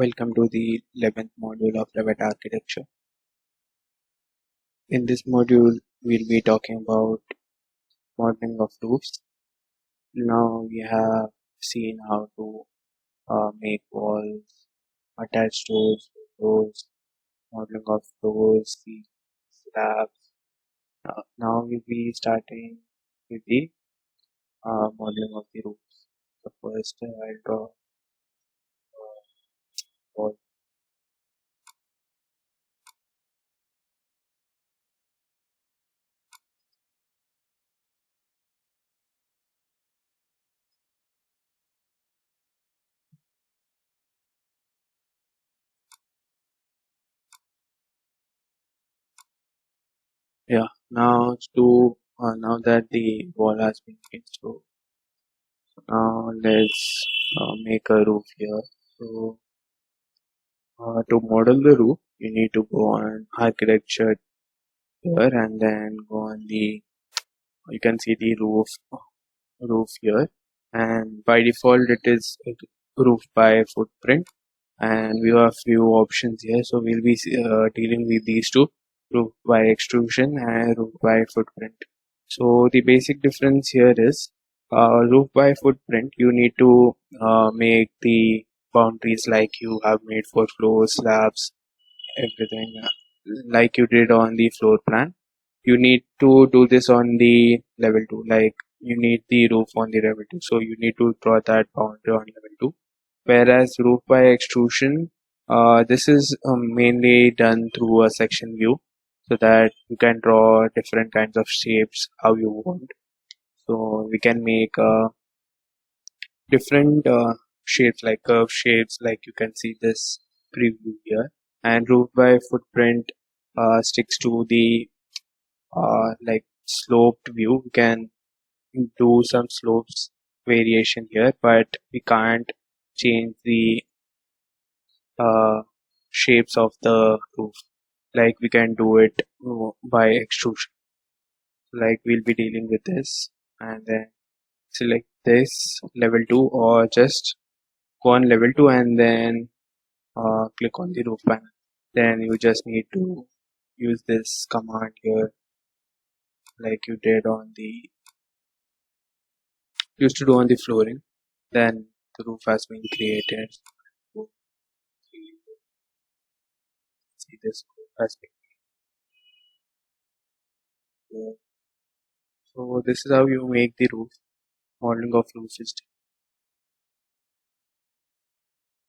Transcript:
Welcome to the 11th module of Revit architecture. In this module, we'll be talking about modeling of roofs. Now we have seen how to make walls, attach doors, modeling of doors, the slabs. Now we'll be starting with the modeling of the roofs. So first, I'll draw wall. Yeah. Now that the wall has been installed. Now let's make a roof here. So to model the roof, you need to go on architecture here and then go on you can see the roof here, and by default it is roof by footprint, and we have few options here. So we'll be dealing with these two, roof by extrusion and roof by footprint. So the basic difference here is roof by footprint, you need to make the boundaries like you have made for floors, slabs, everything like you did on the floor plan. You need to do this on the level 2, like you need the roof on the level 2, so you need to draw that boundary on level 2. Whereas roof by extrusion, this is mainly done through a section view, so that you can draw different kinds of shapes how you want. So we can make different shapes, like curved shapes, like you can see this preview here. And roof by footprint sticks to the like sloped view. We can do some slopes variation here, but we can't change the uh, shapes of the roof like we can do it by extrusion. Like we'll be dealing with this, and then select this level 2, or just go on level 2 and then click on the roof panel. Then you just need to use this command here, like you did on the used to do on the flooring. Then the roof has been created. See, this roof has been created. So this is how you make the roof. Modeling of roof system.